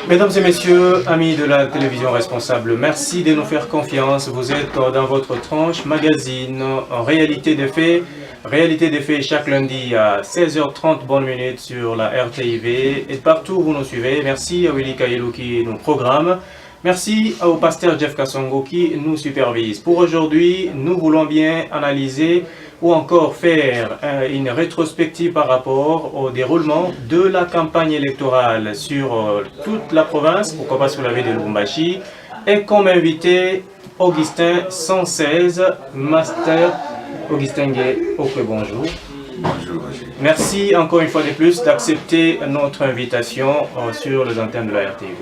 Mesdames et messieurs, amis de la télévision responsable, merci de nous faire confiance. Vous êtes dans votre tranche magazine en réalité des faits. Réalité des faits chaque lundi à 16h30 bonnes minutes sur la RTIV et partout où vous nous suivez. Merci à Willy Kailou qui nous programme. Merci au pasteur Jeff Kassongo qui nous supervise. Pour aujourd'hui, nous voulons bien analyser ou encore faire une rétrospective par rapport au déroulement de la campagne électorale sur toute la province, pourquoi pas sur la ville de Lubumbashi, et comme invité Augustin 116, Master Augustin Gay. Ok, bonjour. Bonjour. Merci encore une fois de plus d'accepter notre invitation sur les antennes de la RTV.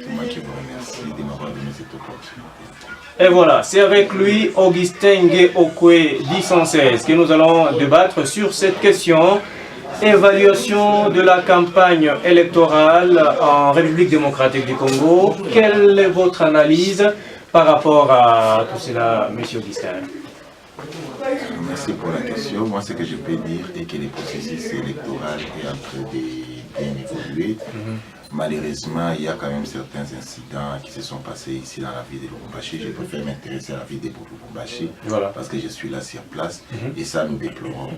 C'est moi qui vous remercie de m'avoir donné cette opportunité. Et voilà, c'est avec lui, Augustin Gay Okwe 116, que nous allons débattre sur cette question. Évaluation de la campagne électorale en République démocratique du Congo. Quelle est votre analyse par rapport à tout cela, monsieur Augustin? Merci pour la question. Moi, ce que je peux dire est que le processus électoral est en train de bien évoluer. Malheureusement, il y a quand même certains incidents qui se sont passés ici dans la ville de Lubumbashi. Je préfère m'intéresser à la ville de Lubumbashi parce que je suis là sur place et ça nous déplorons.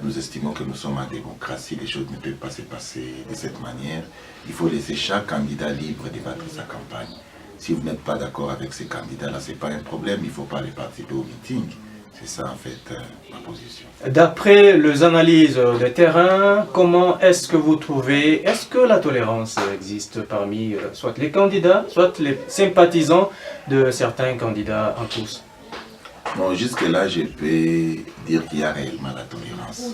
Nous estimons que nous sommes en démocratie, les choses ne peuvent pas se passer de cette manière. Il faut laisser chaque candidat libre de battre sa campagne. Si vous n'êtes pas d'accord avec ces candidats-là, ce n'est pas un problème, il ne faut pas les participer au meeting. C'est ça en fait ma position. D'après les analyses de terrain, comment est-ce que vous trouvez, est-ce que la tolérance existe parmi soit les candidats, soit les sympathisants de certains candidats en course? Non, jusque-là, je peux dire qu'il y a réellement la tolérance.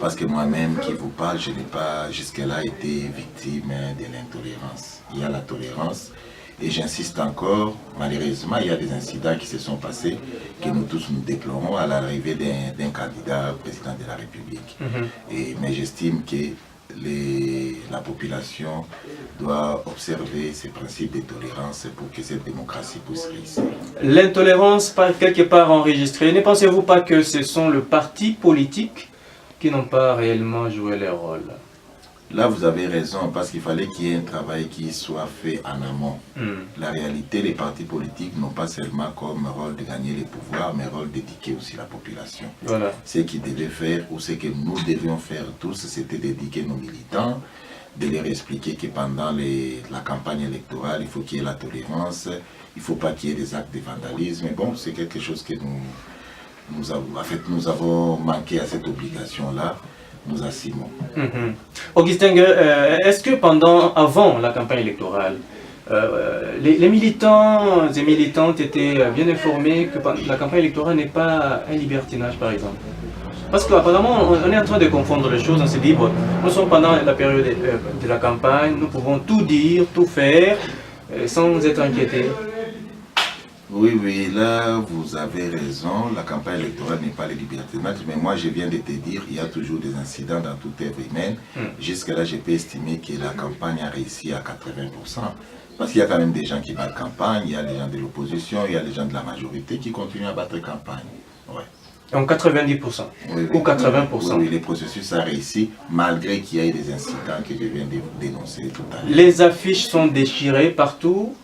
Parce que moi-même qui vous parle, je n'ai pas jusque-là été victime de l'intolérance. Il y a la tolérance. Et j'insiste encore, malheureusement, il y a des incidents qui se sont passés que nous tous nous déplorons à l'arrivée d'un candidat président de la République. Mais j'estime que la population doit observer ces principes de tolérance pour que cette démocratie puisse réussir. L'intolérance, quelque part enregistrée, ne pensez-vous pas que ce sont les partis politiques qui n'ont pas réellement joué leur rôle? Là, vous avez raison, parce qu'il fallait qu'il y ait un travail qui soit fait en amont. La réalité, les partis politiques n'ont pas seulement comme rôle de gagner les pouvoirs, mais rôle d'éduquer aussi la population. Voilà. Ce qu'ils devaient faire, ou ce que nous devions faire tous, c'était d'éduquer nos militants, de leur expliquer que pendant la campagne électorale, il faut qu'il y ait la tolérance, il ne faut pas qu'il y ait des actes de vandalisme. Mais bon, c'est quelque chose que nous avons manqué à cette obligation-là. Nous assumons. Augustin, est-ce que avant la campagne électorale, les militants et militantes étaient bien informés que la campagne électorale n'est pas un libertinage, par exemple? Parce qu'apparemment, on est en train de confondre les choses. On se dit, bon, nous sommes pendant la période de la campagne, nous pouvons tout dire, tout faire, sans être inquiétés. Oui, là, vous avez raison. La campagne électorale n'est pas le libertinage, mais moi, je viens de te dire, il y a toujours des incidents dans toute œuvre humaine. Jusque-là, je peux estimer que la campagne a réussi à 80%. Parce qu'il y a quand même des gens qui battent campagne, il y a des gens de l'opposition, il y a des gens de la majorité qui continuent à battre campagne. Ouais. Donc 90% ou 80%. Oui, le processus a réussi, malgré qu'il y ait des incidents que je viens de dénoncer tout à l'heure. Les affiches sont déchirées partout.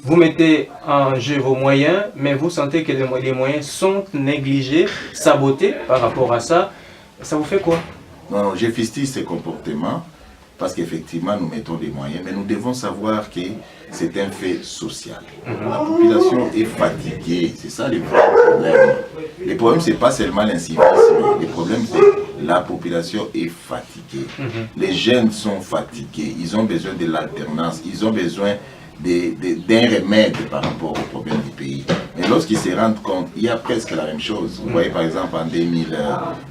Vous mettez en jeu vos moyens, mais vous sentez que les moyens sont négligés, sabotés par rapport à ça. Ça vous fait quoi? Non, je fustige ces comportements parce qu'effectivement nous mettons des moyens, mais nous devons savoir que c'est un fait social. La population est fatiguée, c'est ça le vrai problème. Le problème, c'est pas seulement l'incivisme, le problème, c'est la population est fatiguée. Les jeunes sont fatigués, ils ont besoin de l'alternance, ils ont besoin d'un remède par rapport aux problèmes du pays. Mais lorsqu'ils se rendent compte, il y a presque la même chose. Vous voyez par exemple en 2000,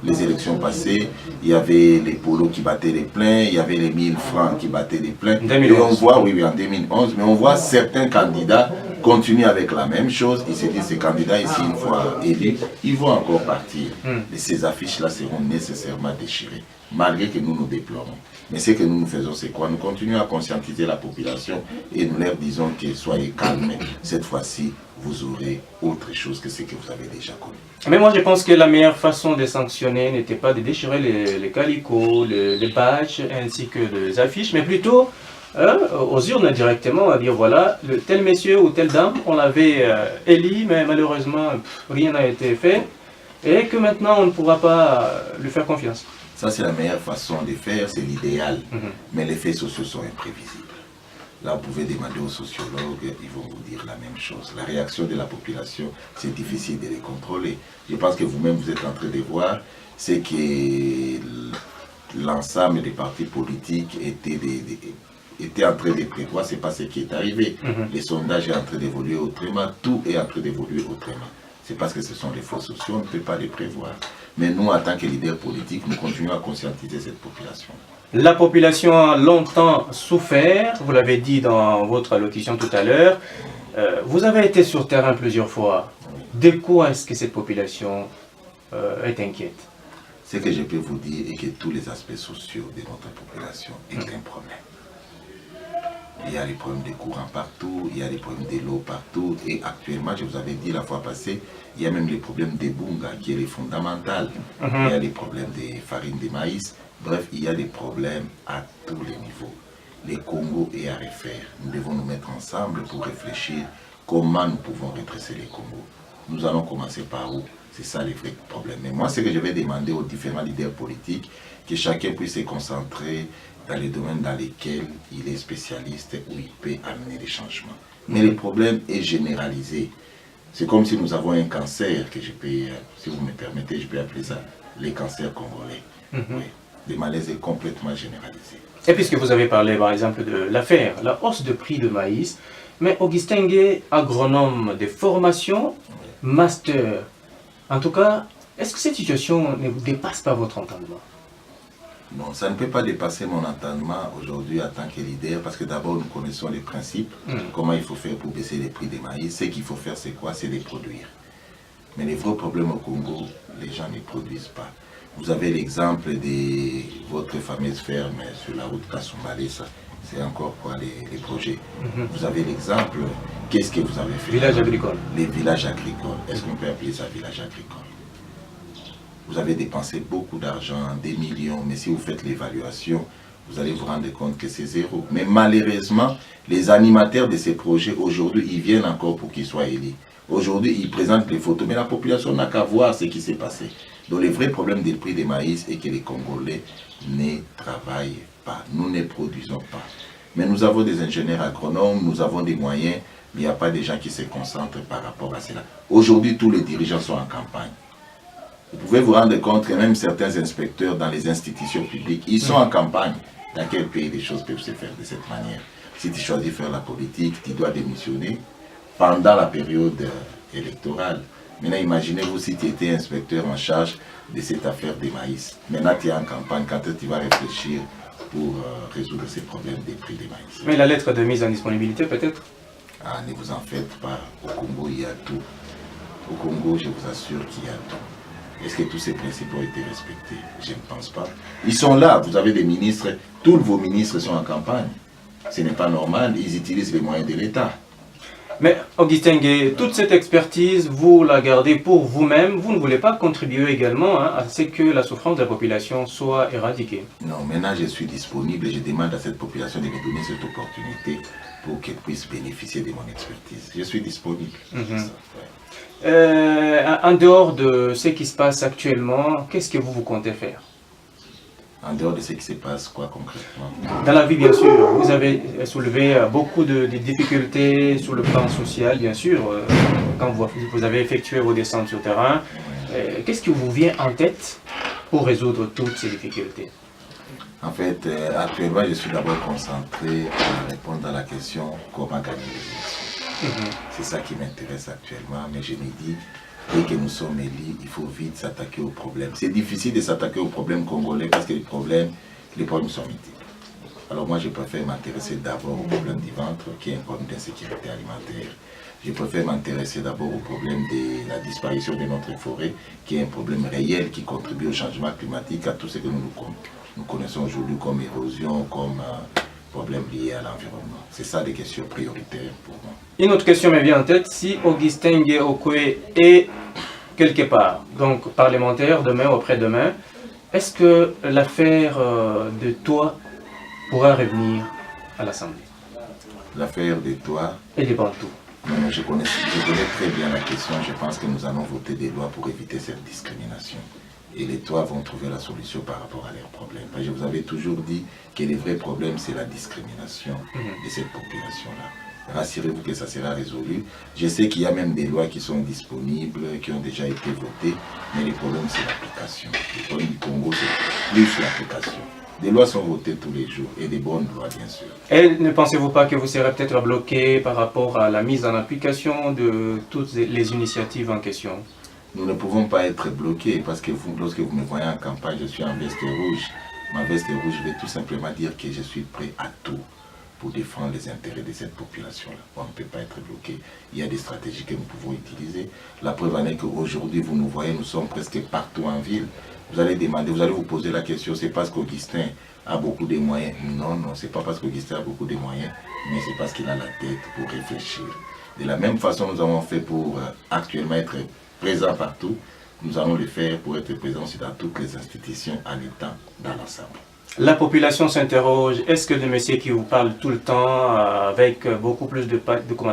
les élections passées, il y avait les polos qui battaient les pleins, il y avait les 1000 francs qui battaient les pleins. Et on voit, oui, en 2011, mais on voit certains candidats continuer avec la même chose. Ils se disent, ces candidats ici, une fois élus, ils vont encore partir. Et ces affiches-là seront nécessairement déchirées, malgré que nous nous déplorons. Mais ce que nous faisons, c'est quoi? Nous continuons à conscientiser la population et nous leur disons que soyez calmes. Cette fois-ci, vous aurez autre chose que ce que vous avez déjà connu. Mais moi, je pense que la meilleure façon de sanctionner n'était pas de déchirer les calicots, les badges ainsi que les affiches, mais plutôt aux urnes directement, à dire voilà, tel monsieur ou telle dame, on l'avait élu, mais malheureusement, rien n'a été fait, et que maintenant, on ne pourra pas lui faire confiance. Ça, c'est la meilleure façon de faire, c'est l'idéal. Mais les faits sociaux sont imprévisibles. Là, vous pouvez demander aux sociologues, ils vont vous dire la même chose. La réaction de la population, c'est difficile de les contrôler. Je pense que vous-même, vous êtes en train de voir, c'est que l'ensemble des partis politiques étaient en train de prévoir, c'est pas ce qui est arrivé. Les sondages sont en train d'évoluer autrement, tout est en train d'évoluer autrement. C'est parce que ce sont les faits sociaux, on ne peut pas les prévoir. Mais nous, en tant que leaders politiques, nous continuons à conscientiser cette population. La population a longtemps souffert, vous l'avez dit dans votre allocution tout à l'heure. Vous avez été sur terrain plusieurs fois. De quoi est-ce que cette population est inquiète? Ce que je peux vous dire est que tous les aspects sociaux de notre population est un problème. Il y a les problèmes de courant partout, il y a les problèmes de l'eau partout. Et actuellement, je vous avais dit la fois passée, il y a même les problèmes des bunga, qui est les fondamental. Il y a les problèmes des farines de maïs. Bref, il y a des problèmes à tous les niveaux. Le Congo est à refaire. Nous devons nous mettre ensemble pour réfléchir comment nous pouvons redresser le Congo. Nous allons commencer par où? C'est ça les vrais problèmes. Mais moi, ce que je vais demander aux différents leaders politiques, que chacun puisse se concentrer dans les domaines dans lesquels il est spécialiste, où il peut amener des changements. Mais le problème est généralisé. C'est comme si nous avons un cancer, que je peux, si vous me permettez, je peux appeler ça les cancers congolais. Oui. Le malaise est complètement généralisé. Et puisque vous avez parlé par exemple de l'affaire, la hausse de prix de maïs, mais Augustin Ngué, agronome de formation, master, en tout cas, est-ce que cette situation ne vous dépasse pas votre entendement? Non, ça ne peut pas dépasser mon entendement aujourd'hui en tant que leader, parce que d'abord nous connaissons les principes, comment il faut faire pour baisser les prix des maïs. Ce qu'il faut faire, c'est quoi? C'est les produire. Mais les vrais problèmes au Congo, les gens ne produisent pas. Vous avez l'exemple de votre fameuse ferme sur la route Kasumbalesa, c'est encore quoi les projets. Vous avez l'exemple, qu'est-ce que vous avez fait? Village agricole. Les villages agricoles, est-ce qu'on peut appeler ça village agricole? Vous avez dépensé beaucoup d'argent, des millions, mais si vous faites l'évaluation, vous allez vous rendre compte que c'est zéro. Mais malheureusement, les animateurs de ces projets, aujourd'hui, ils viennent encore pour qu'ils soient élus. Aujourd'hui, ils présentent les photos, mais la population n'a qu'à voir ce qui s'est passé. Donc le vrai problème des prix des maïs est que les Congolais ne travaillent pas. Nous ne produisons pas. Mais nous avons des ingénieurs agronomes, nous avons des moyens, mais il n'y a pas des gens qui se concentrent par rapport à cela. Aujourd'hui, tous les dirigeants sont en campagne. Vous pouvez vous rendre compte que même certains inspecteurs dans les institutions publiques, ils sont en campagne. Dans quel pays les choses peuvent se faire de cette manière? Si tu choisis de faire la politique, tu dois démissionner pendant la période électorale. Maintenant, imaginez-vous si tu étais inspecteur en charge de cette affaire des maïs. Maintenant, tu es en campagne, quand tu vas réfléchir pour résoudre ces problèmes des prix des maïs. Mais la lettre de mise en disponibilité, peut-être? Ah, ne vous en faites pas. Au Congo, il y a tout. Au Congo, je vous assure qu'il y a tout. Est-ce que tous ces principes ont été respectés? Je ne pense pas. Ils sont là, vous avez des ministres, tous vos ministres sont en campagne. Ce n'est pas normal, ils utilisent les moyens de l'État. Mais Augustin Ngué, toute cette expertise, vous la gardez pour vous-même, vous ne voulez pas contribuer également à ce que la souffrance de la population soit éradiquée? Non, maintenant je suis disponible et je demande à cette population de me donner cette opportunité pour qu'elle puisse bénéficier de mon expertise. Je suis disponible. En dehors de ce qui se passe actuellement, qu'est-ce que vous comptez faire? En dehors de ce qui se passe, quoi concrètement? Dans la vie, bien sûr, vous avez soulevé beaucoup de difficultés sur le plan social, bien sûr, quand vous avez effectué vos descentes sur terrain. Qu'est-ce qui vous vient en tête pour résoudre toutes ces difficultés? En fait, actuellement, je suis d'abord concentré à répondre à la question comment gagner les élections. C'est ça qui m'intéresse actuellement, mais je me dis, dès que nous sommes élus, il faut vite s'attaquer aux problèmes. C'est difficile de s'attaquer aux problèmes congolais parce que les problèmes sont multiples. Alors moi, je préfère m'intéresser d'abord au problème du ventre, qui est un problème d'insécurité alimentaire. Je préfère m'intéresser d'abord au problème de la disparition de notre forêt, qui est un problème réel qui contribue au changement climatique, à tout ce que nous connaissons aujourd'hui comme érosion, comme problèmes liés à l'environnement. C'est ça des questions prioritaires pour moi. Une autre question me vient en tête. Si Augustin Okwe est quelque part, donc parlementaire demain ou après-demain, est-ce que l'affaire de Toit pourra revenir à l'Assemblée? L'affaire des Toits et des Bantous. Non, je connais très bien la question. Je pense que nous allons voter des lois pour éviter cette discrimination. Et les Toits vont trouver la solution par rapport à leurs problèmes. Je vous avais toujours dit que le vrai problème, c'est la discrimination de cette population-là. Rassurez-vous que ça sera résolu. Je sais qu'il y a même des lois qui sont disponibles, qui ont déjà été votées, mais le problème, c'est l'application. Le problème du Congo, c'est plus l'application. Des lois sont votées tous les jours, et des bonnes lois, bien sûr. Et ne pensez-vous pas que vous serez peut-être bloqué par rapport à la mise en application de toutes les initiatives en question? Nous ne pouvons pas être bloqués parce que lorsque vous me voyez en campagne, je suis en veste rouge. Ma veste rouge veut tout simplement dire que je suis prêt à tout pour défendre les intérêts de cette population-là. On ne peut pas être bloqué. Il y a des stratégies que nous pouvons utiliser. La preuve en est qu'aujourd'hui, vous nous voyez, nous sommes presque partout en ville. Vous allez demander, vous allez vous poser la question, c'est parce qu'Augustin a beaucoup de moyens? Non, non, c'est pas parce qu'Augustin a beaucoup de moyens, mais c'est parce qu'il a la tête pour réfléchir. De la même façon, nous avons fait pour actuellement être présent partout, nous allons le faire pour être présents aussi dans toutes les institutions en étant dans l'Assemblée. La population s'interroge, est-ce que le monsieur qui vous parle tout le temps avec beaucoup plus de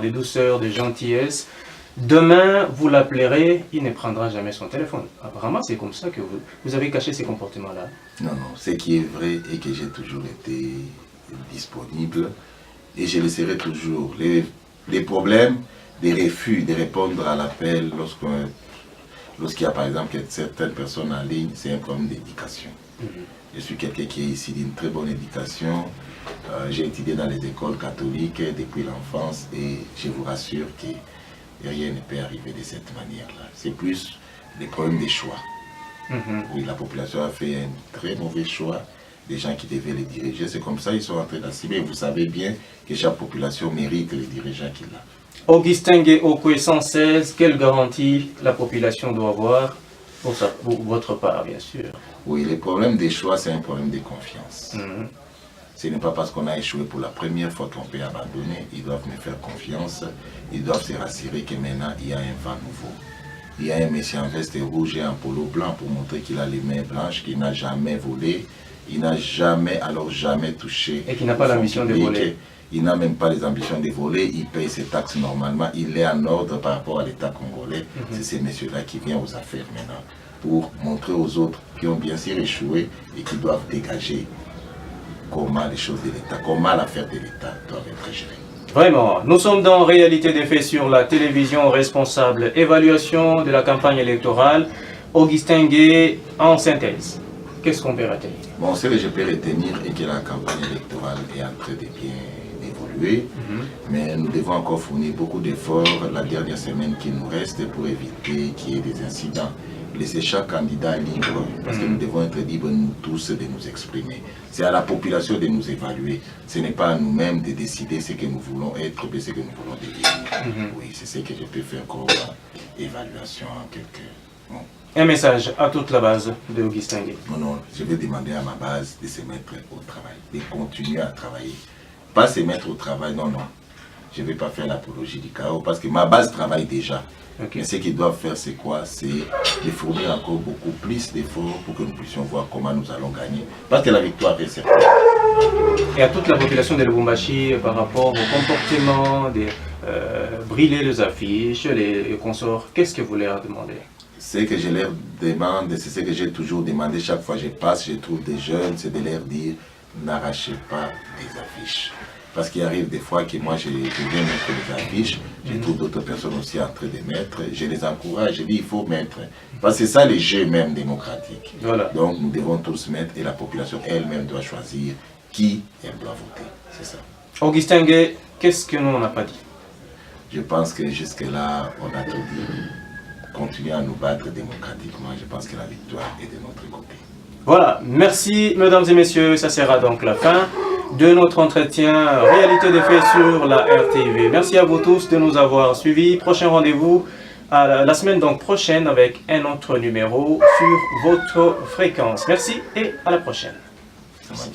douceur, de gentillesse, demain vous l'appellerez, il ne prendra jamais son téléphone? Apparemment c'est comme ça que vous avez caché ces comportements-là. Non, non, ce qui est vrai est que j'ai toujours été disponible et je le serai toujours. Les problèmes, des refus de répondre à l'appel lorsqu'il y a par exemple certaines personnes en ligne, c'est un problème d'éducation. Je suis quelqu'un qui est ici d'une très bonne éducation. J'ai étudié dans les écoles catholiques depuis l'enfance et je vous rassure que rien ne peut arriver de cette manière-là. C'est plus des problèmes de choix. Oui, la population a fait un très mauvais choix des gens qui devaient les diriger. C'est comme ça qu'ils sont en train d'assimer. Vous savez bien que chaque population mérite les dirigeants qu'il a. Augustin Okwe 116, quelle garantie la population doit avoir pour votre part, bien sûr? Oui, le problème des choix, c'est un problème de confiance. Ce n'est pas parce qu'on a échoué pour la première fois qu'on peut abandonner. Ils doivent me faire confiance. Ils doivent se rassurer que maintenant, il y a un vent nouveau. Il y a un monsieur en veste rouge et en polo blanc pour montrer qu'il a les mains blanches, qu'il n'a jamais volé, il n'a jamais touché. Et qu'il n'a pas l'ambition de voler. Il n'a même pas les ambitions de voler, il paye ses taxes normalement, il est en ordre par rapport à l'État congolais. C'est ces messieurs-là qui viennent aux affaires maintenant pour montrer aux autres qui ont bien sûr échoué et qui doivent dégager comment les choses de l'État, comment l'affaire de l'État doit être gérée. Vraiment, nous sommes dans Réalité des faits sur la télévision responsable. Évaluation de la campagne électorale. Augustin Gué, en synthèse, qu'est-ce qu'on peut retenir? Bon, ce que je peux retenir est que la campagne électorale est en train de bien évoluer, mais nous devons encore fournir beaucoup d'efforts la dernière semaine qui nous reste pour éviter qu'il y ait des incidents. Laisser chaque candidat libre, parce que nous devons être libres, nous tous, de nous exprimer. C'est à la population de nous évaluer. Ce n'est pas à nous-mêmes de décider ce que nous voulons être, mais ce que nous voulons devenir. Oui, c'est ce que je peux faire comme évaluation en quelques mots. Un message à toute la base de Augustin Gué. Non, je vais demander à ma base de se mettre au travail, de continuer à travailler. Pas se mettre au travail, non. Je ne vais pas faire l'apologie du chaos, parce que ma base travaille déjà. Mais ce qu'ils doivent faire, c'est quoi? C'est de fournir encore beaucoup plus d'efforts pour que nous puissions voir comment nous allons gagner. Parce que la victoire est certaine. Et à toute la population de Lubumbashi, par rapport au comportement brûler les affiches, les consorts, qu'est-ce que vous leur demandez? Ce que je leur demande, c'est ce que j'ai toujours demandé chaque fois que je passe, je trouve des jeunes, c'est de leur dire n'arrachez pas des affiches. Parce qu'il arrive des fois que moi je viens mettre des affiches, je trouve d'autres personnes aussi en train de mettre, je les encourage, je dis il faut mettre. Parce que c'est ça les jeux même démocratiques. Voilà. Donc nous devons tous mettre et la population elle-même doit choisir qui elle doit voter. C'est ça. Augustin Gué, qu'est-ce que nous on n'a pas dit? Je pense que jusque-là, on a tout dit. Continuer à nous battre démocratiquement, je pense que la victoire est de notre côté. Voilà, merci mesdames et messieurs, ça sera donc la fin de notre entretien Réalité des faits sur la RTV. Merci à vous tous de nous avoir suivis. Prochain rendez-vous la semaine donc prochaine avec un autre numéro sur votre fréquence. Merci et à la prochaine. Merci.